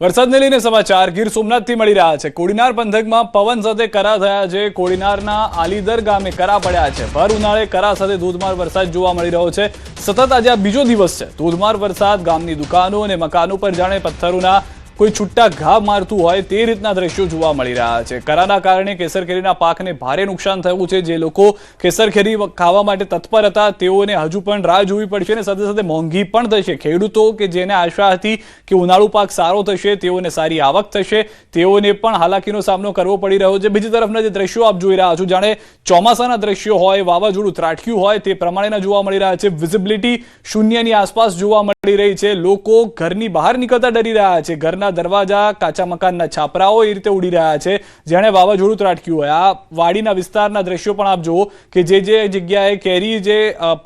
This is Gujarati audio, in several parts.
વરસાદને લઈને સમાચાર ગીર સોમનાથથી મળી રહ્યા છે। કોડીનાર પંથકમાં પવન સાથે કરા થયા છે। કોડીનારના આલીદર ગામે કરા પડ્યા છે। ભર ઉનાળે કરા સાથે ધોધમાર વરસાદ જોવા મળી રહ્યો છે। સતત આજે આ બીજો દિવસ છે। ધોધમાર વરસાદ ગામની દુકાનો અને મકાનો પર જાણે પથ્થરોના કોઈ છૂટા ઘા મારતું હોય તે રીતના દ્રશ્યો જોવા મળી રહ્યા છે। કરાના કારણે કેસર કેરીના પાકને ભારે નુકસાન થયું છે। જે લોકો કેસર કેરી ખાવા માટે તત્પર હતા તેઓને હજુ પણ રાહ જોવી પડશે અને સાથે સાથે મોંઘી પણ થશે। ખેડૂતો કે જેને આશા હતી કે ઉનાળુ પાક સારો થશે, તેઓને સારી આવક થશે, તેઓને પણ હાલાકીનો સામનો કરવો પડી રહ્યો છે। બીજી તરફના જે દ્રશ્યો આપ જોઈ રહ્યા છો જાણે ચોમાસાના દ્રશ્યો હોય, વાવાઝોડું ત્રાટક્યું હોય તે પ્રમાણેના જોવા મળી રહ્યા છે। વિઝિબિલિટી શૂન્યની આસપાસ જોવા મળી રહી છે। લોકો ઘરની બહાર નીકળતા ડરી રહ્યા છે। ઘરના દરવાજા, કાચા મકાનના છાપરાઓ એ રીતે ઉડી રહ્યા છે જેણે વાવાઝોડું ત્રાટક્યું હોય। આ વાડીના વિસ્તારના દ્રશ્યો પણ આપ જુઓ કે જે જગ્યાએ કેરી જે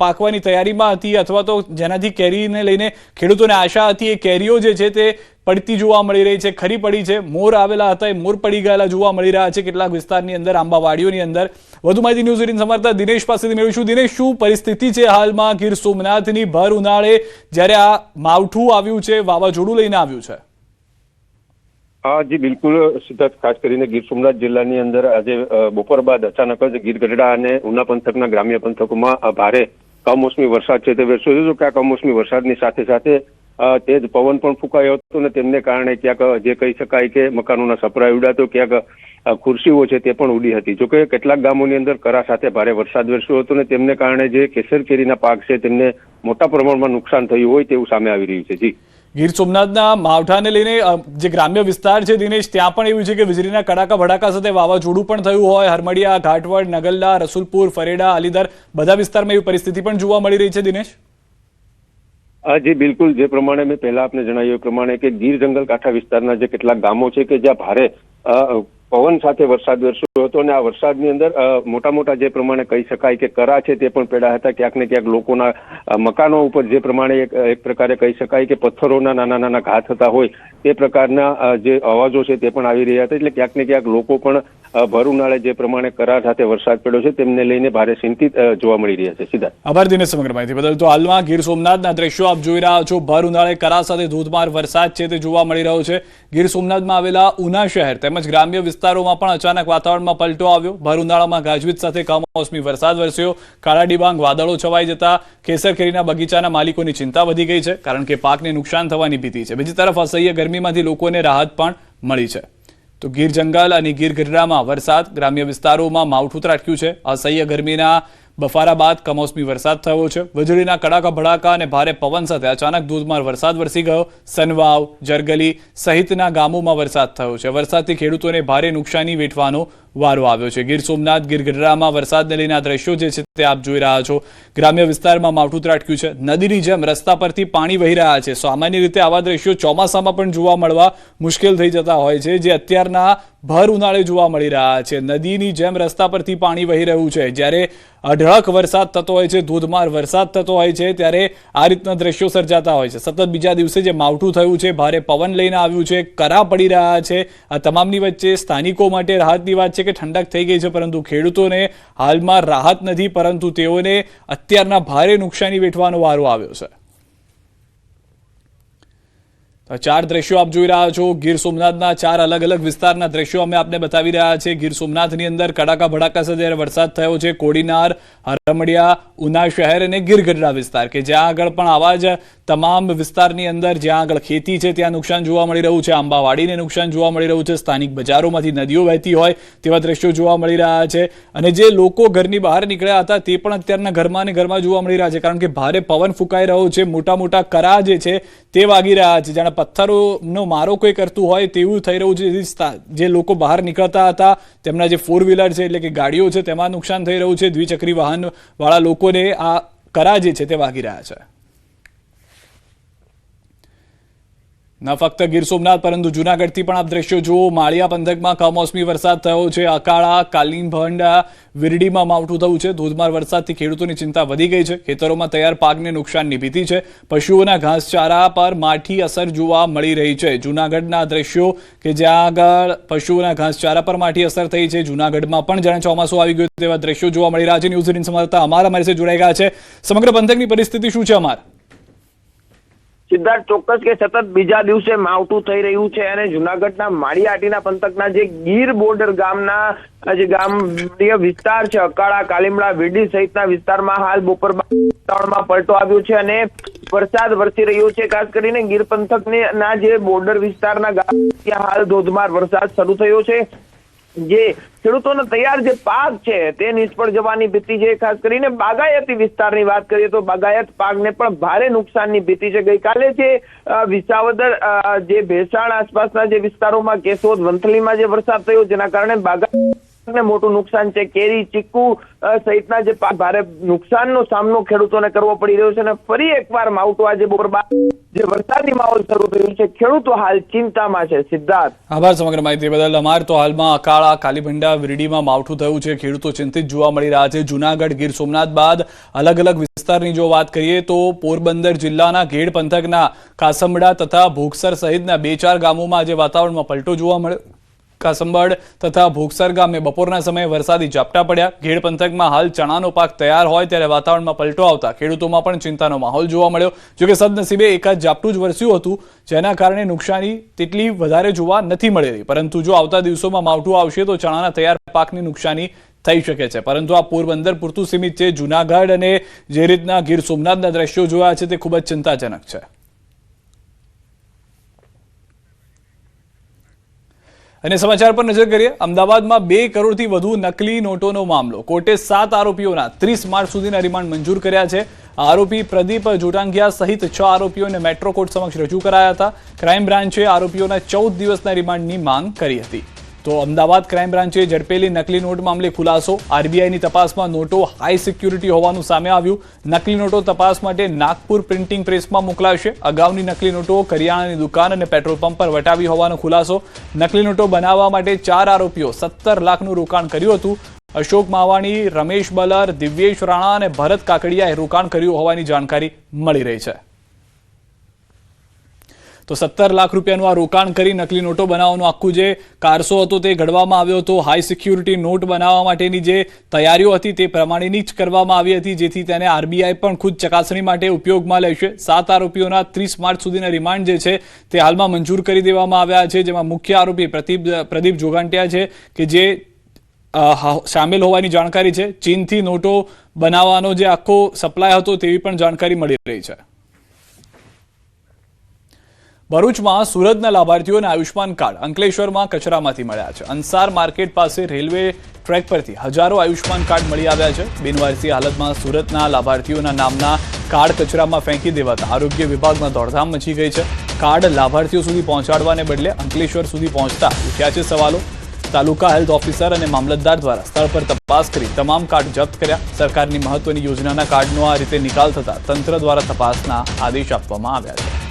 પાકવાની તૈયારીમાં હતી અથવા તો જેનાથી કેરીને લઈને ખેડૂતોને આશા હતી એ કેરીઓ જે છે તે પડતી જોવા મળી રહી છે, ખરી પડી છે। મોર આવેલા હતા એ મોર પડી ગયેલા જોવા મળી રહ્યા છે કેટલાક વિસ્તારની અંદર, આંબાવાડીઓની અંદર। વધુ માહિતી ન્યૂઝ 18 સમાચાર દિનેશ પાસેથી મેળવીશું। દિનેશ, શું પરિસ્થિતિ છે હાલમાં ગીર સોમનાથની ભર ઉનાળે જ્યારે આ માવઠું આવ્યું છે, વાવાઝોડું લઈને આવ્યું છે? हाँ जी बिल्कुल सिद्धार्थ, खास કરીને ગીર સોમનાથ જિલ્લાની અંદર આજે બપોર બાદ અચાનક જ ગીર ગઢડા અને ઉના પંથકના ગ્રામ્ય પંથકોમાં ભારે કમોસમી વરસાદ છે તે વરસ્યો છે। કે આ કમોસમી વરસાદની સાથે સાથે તેજ પવન પણ ફૂંકાયો હતો અને તેમને કારણે ક્યાંક જે કહી શકાય કે મકાનોના સપરાય ઉડ્યા તો ક્યાંક ખુરશીઓ છે તે પણ ઉડી હતી। જોકે કેટલાક ગામોની અંદર કરા સાથે ભારે વરસાદ વરસ્યો હતો અને તેમને કારણે જે કેસર કેરીના પાક છે તેમને મોટા પ્રમાણમાં નુકસાન થયું હોય તેવું સામે આવી રહ્યું છે। જી, ગીર સોમનાથના માવઠાને લઈને જે ગ્રામ્ય વિસ્તાર છે દિનેશ, ત્યાં પણ એવું છે કે વીજળીના કડાકા ભડાકા સાથે વાવાઝોડું પણ થયું હોય। હરમડિયા, ઘાટવડ, નગલ્લા, રસુલપુર, ફરેડા, આલીદર બધા વિસ્તારમાં એવી પરિસ્થિતિ પણ જોવા મળી રહી છે દિનેશ? જી બિલકુલ, જે પ્રમાણે મેં પહેલા આપને જણાવ્યું એ પ્રમાણે કે ગીર જંગલ કાંઠા વિસ્તારના જે કેટલાક ગામો છે કે જ્યાં ભારે પવન સાથે વરસાદ વરસ્યો હતો અને આ વરસાદની અંદર મોટા મોટા જે પ્રમાણે કહી શકાય કે કરા છે તે પણ પડ્યા હતા। ક્યાંક ને ક્યાંક લોકોના મકાનો ઉપર જે પ્રમાણે એક પ્રકારે કહી શકાય કે પથ્થરોના નાના નાના ઘા થતા હોય તે પ્રકારના જે અવાજો છે તે પણ આવી રહ્યા હતા। એટલે ક્યાંક ને ક્યાંક લોકો પણ ભર ઉનાળે જે પ્રમાણે કરા સાથે વરસાદ પડ્યો છે તેમને લઈને ભારે ચિંતિત જોવા મળી રહ્યા છે। સીધા આભાર દિનેશ સમગ્ર માહિતી બદલ। તો હાલમાં ગીર સોમનાથના દ્રશ્યો આપ જોઈ રહ્યા છો। ભર ઉનાળે કરા સાથે ધોધમાર વરસાદ છે તે જોવા મળી રહ્યો છે। ગીર સોમનાથમાં આવેલા ઉના શહેર તેમજ ગ્રામ્ય વિસ્તારોમાં પણ અચાનક વાતાવરણમાં પલટો આવ્યો। ભર ઉનાળામાં ગાજવીજ સાથે કમોસમી વરસાદ વરસ્યો। કાળા ડિબાંગ વાદળો છવાઈ જતા કેસર કેરીના બગીચાના માલિકોની ચિંતા વધી ગઈ છે કારણ કે પાકને નુકસાન થવાની ભીતિ છે। બીજી તરફ અસહ્ય ગરમીમાંથી લોકોને રાહત પણ મળી છે। તો ગીર જંગલ અને ગીર ગઢડામાં વરસાદ, ગ્રામ્ય વિસ્તારોમાં માવઠું ત્રાટક્યું છે। અસહ્ય ગરમીના બફારા બાદ કમોસમી વરસાદ થયો છે। વીજળીના કડાકા ભડાકા અને ભારે પવન સાથે અચાનક ધોધમાર વરસાદ વરસી ગયો। સનવાવ, જરગલી સહિતના ગામોમાં વરસાદ થયો છે। વરસાદથી ખેડૂતોને ભારે નુકસાની વેઠવાનો વારો આવ્યો છે। ગીર સોમનાથ, ગીર ગઢડામાં વરસાદને લઈને આ દ્રશ્યો જે છે તે આપ જોઈ રહ્યા છો। ગ્રામ્ય વિસ્તારમાં માવઠું ત્રાટક્યું છે। નદીની જેમ રસ્તા પરથી પાણી વહી રહ્યા છે। સામાન્ય રીતે આવા દ્રશ્યો ચોમાસામાં પણ જોવા મળવા મુશ્કેલ થઈ જતા હોય છે, જે અત્યારના ભર ઉનાળે જોવા મળી રહ્યા છે। નદીની જેમ રસ્તા પરથી પાણી વહી રહ્યું છે। જ્યારે અઢળક વરસાદ થતો હોય છે, ધોધમાર વરસાદ થતો હોય છે, ત્યારે આ રીતના દ્રશ્યો સર્જાતા હોય છે। સતત બીજા દિવસે જે માવઠું થયું છે, ભારે પવન લઈને આવ્યું છે, કરા પડી રહ્યા છે, આ તમામની વચ્ચે સ્થાનિકો માટે રાહતની વાત છે કે ઠંડક થઈ ગઈ છે, પરંતુ ખેડૂતોને હાલમાં રાહત નથી, પરંતુ તેઓને અત્યારના ભારે નુકસાની વેઠવાનો વારો આવ્યો છે। ચાર દ્રશ્યો આપ જોઈ રહ્યા છો। ગીર સોમનાથના ચાર અલગ અલગ વિસ્તારના દ્રશ્યો અમે આપને બતાવી રહ્યા છે। ગીર સોમનાથની અંદર કડાકા ભડાકા સાથે વરસાદ થયો છે। કોડીનાર, હરમડિયા, ઉના શહેર અને ગીર ગઢડા વિસ્તાર કે જ્યાં આગળ પણ આવા જ તમામ વિસ્તારની અંદર જ્યાં આગળ ખેતી છે ત્યાં નુકસાન જોવા મળી રહ્યું છે। આંબાવાડીને નુકસાન જોવા મળી રહ્યું છે। સ્થાનિક બજારોમાંથી નદીઓ વહેતી હોય તેવા દ્રશ્યો જોવા મળી રહ્યા છે। અને જે લોકો ઘરની બહાર નીકળ્યા હતા તે પણ અત્યારના ઘરમાં ને ઘરમાં જોવા મળી રહ્યા છે, કારણ કે ભારે પવન ફૂંકાઈ રહ્યો છે। મોટા મોટા કરા જે છે તે વાગી રહ્યા છે, જાણે પથ્થરોનો મારો કોઈ કરતું હોય તેવું થઈ રહ્યું છે। જે લોકો બહાર નીકળતા હતા તેમના જે ફોર વ્હીલર છે એટલે કે ગાડીઓ છે તેમાં નુકસાન થઈ રહ્યું છે। દ્વિચક્રી વાહન વાળા લોકોને આ કરા જે છે તે વાગી રહ્યા છે। ન ફક્ત ગીર સોમનાથ પરંતુ જૂનાગઢથી પણ આપ દ્રશ્યો જુઓ। માળિયા પંથકમાં કમોસમી વરસાદ થયો છે। અકાળા, કાલિમભંડા, વિરડીમાં માવઠું થયું છે। ધોધમાર વરસાદથી ખેડૂતોની ચિંતા વધી ગઈ છે। ખેતરોમાં તૈયાર પાકને નુકસાનની ભીતિ છે। પશુઓના ઘાસચારા પર માઠી અસર જોવા મળી રહી છે। જૂનાગઢના દ્રશ્યો કે જ્યાં આગળ પશુઓના ઘાસચારા પર માઠી અસર થઈ છે। જૂનાગઢમાં પણ જાણે ચોમાસું આવી ગયું તેવા દ્રશ્યો જોવા મળી રહ્યા છે। ન્યૂઝ 18 સમાચાર અમારી સાથે જોડાઈ ગયા છે। સમગ્ર પંથકની પરિસ્થિતિ શું છે અમાર? સિદ્ધાર્થ, ચોક્કસ કે સતત બીજા દિવસે માવઠું થઈ રહ્યું છે અને જુનાગઢના માળિયાહાટીના પંથકના જે ગીર બોર્ડર ગામના જે ગામડીય વિસ્તાર છે, અકાળા, કાલીમડા, વીરડી સહિતના વિસ્તારમાં હાલ બપોર બાદ વાતાવરણમાં પલટો આવ્યો છે અને વરસાદ વરસી રહ્યો છે. ખાસ કરીને ગીર પંથકના જે બોર્ડર વિસ્તારના ગામ ત્યાં હાલ ધોધમાર વરસાદ શરૂ થયો છે, જે ખેડૂતોનો તૈયાર જે પાક છે તે નિષ્ફળ જવાની ભીતિ છે. ખાસ કરીને બાગાયતી વિસ્તારની વાત કરીએ તો બાગાયત પાકને પણ ભારે નુકસાનની ભીતિ છે. ગઈકાલે જે વિસાવદર, જે ભેસાણ આસપાસના જે વિસ્તારોમાં, કેશોદ, વંથલીમાં જે વરસાદ થયો જેના કારણે બાગાયત ને મોટું નુકસાન છે. કેરી, ચીકુ સહિતના જે પાક ભારે નુકસાનનો સામનો ખેડૂતોને કરવો પડી રહ્યો છે અને ફરી એકવાર માવઠું આજે બપોર બાદ જે વરસાદી માહોલ શરૂ થયું છે, ખેડૂતો હાલ ચિંતામાં છે. સિદ્ધાર્થ, આભાર સમગ્ર માહિતી બદલ. અમાર તો હાલમાં અકાળા, કાલીભંડા, વીરડીમાં માવઠું થયું છે, ખેડૂતો ચિંતિત જોવા મળી રહ્યા છે. જુનાગઢ, ગીર સોમનાથ બાદ અલગ અલગ વિસ્તારની જો વાત કરીએ તો પોરબંદર જિલ્લાના ઘેડ પંથકના કાસંબડા તથા ભોગસર સહિતના 2-4 ગામોમાં આજે વાતાવરણમાં પલટો જોવા મળ્યો. કાસંબડ તથા ભોગસર ગામે બપોરના સમયે વરસાદી ઝાપટા પડ્યા. ઘેડ પંથકમાં હાલ ચણાનો પાક તૈયાર હોય ત્યારે વાતાવરણમાં પલટો આવતા ખેડૂતોમાં પણ ચિંતાનો માહોલ જોવા મળ્યો. જોકે સદનસીબે એકાદ ઝાપટું જ વરસ્યું હતું, જેના કારણે નુકસાની તેટલી વધારે જોવા નથી મળી રહી. પરંતુ જો આવતા દિવસોમાં માવઠું આવશે તો ચણાના તૈયાર પાકની નુકસાની થઈ શકે છે. પરંતુ આ પોરબંદર પૂરતું સીમિત છે. જુનાગઢ અને જે રીતના ગીર સોમનાથના દ્રશ્યો જોયા છે તે ખૂબ જ ચિંતાજનક છે. અને સમાચાર પર નજર કરીએ. અમદાવાદમાં 2 કરોડથી વધુ નકલી નોટોનો મામલો. કોર્ટે 7 આરોપીઓના 30 માર્ચ સુધીના રિમાન્ડ મંજૂર કર્યા છે. આરોપી પ્રદીપ જોટાંગિયા સહિત 6 આરોપીઓને મેટ્રો કોર્ટ સમક્ષ રજૂ કરાયા હતા. ક્રાઇમ બ્રાન્ચે આરોપીઓના 14 દિવસના રિમાન્ડની માંગ કરી હતી. તો અમદાવાદ ક્રાઇમ બ્રાન્ચે ઝડપેલી નકલી નોટ મામલે ખુલાસો. આરબીઆઈની તપાસમાં નોટો હાઈ સિક્યુરિટી હોવાનું સામે આવ્યું. નકલી નોટો તપાસ માટે નાગપુર પ્રિન્ટિંગ પ્રેસમાં મોકલાશે. અગાઉની નકલી નોટો કરિયાણાની દુકાન અને પેટ્રોલ પંપ પર વટાવી હોવાનો ખુલાસો. નકલી નોટો બનાવવા માટે 4 આરોપીઓ 17 લાખનું રોકાણ કર્યું હતું. અશોક માવાણી, રમેશ બલર, દિવ્યેશ રાણા અને ભરત કાકડિયાએ રોકાણ કર્યું હોવાની જાણકારી મળી રહી છે. તો 17 લાખ રૂપિયાનું આ રોકાણ કરી નકલી નોટો બનાવવાનો આખું જે કારસો હતો તે ઘડવામાં આવ્યો હતો. હાઈ સિક્યુરિટી નોટ બનાવવા માટેની જે તૈયારીઓ હતી તે પ્રમાણેની જ કરવામાં આવી હતી, જેથી તેને આરબીઆઈ પણ ખુદ ચકાસણી માટે ઉપયોગમાં લેશે. 7 આરોપીઓના 30 માર્ચ સુધીના રિમાન્ડ જે છે તે હાલમાં મંજૂર કરી દેવામાં આવ્યા છે, જેમાં મુખ્ય આરોપી પ્રદીપ જોગાંટિયા છે કે જે સામેલ હોવાની જાણકારી છે. ચીનથી નોટો બનાવવાનો જે આખો સપ્લાય હતો તેવી પણ જાણકારી મળી રહી છે. ભરૂચમાં સુરતના લાભાર્થીઓને આયુષ્માન કાર્ડ અંકલેશ્વરમાં કચરામાંથી મળ્યા છે. અંસાર માર્કેટ પાસે રેલવે ટ્રેક પરથી હજારો આયુષ્માન કાર્ડ મળી આવ્યા છે. બિનવારસી હાલતમાં સુરતના લાભાર્થીઓના નામના કાર્ડ કચરામાં ફેંકી દેવાતા આરોગ્ય વિભાગમાં દોડધામ મચી ગઈ છે. કાર્ડ લાભાર્થીઓ સુધી પહોંચાડવાને બદલે અંકલેશ્વર સુધી પહોંચતા ઉઠ્યા છે સવાલો. તાલુકા હેલ્થ ઓફિસર અને મામલતદાર દ્વારા સ્થળ પર તપાસ કરી તમામ કાર્ડ જપ્ત કર્યા. સરકારની મહત્વની યોજનાના કાર્ડનો આ રીતે નિકાલ થતા તંત્ર દ્વારા તપાસના આદેશ આપવામાં આવ્યા છે.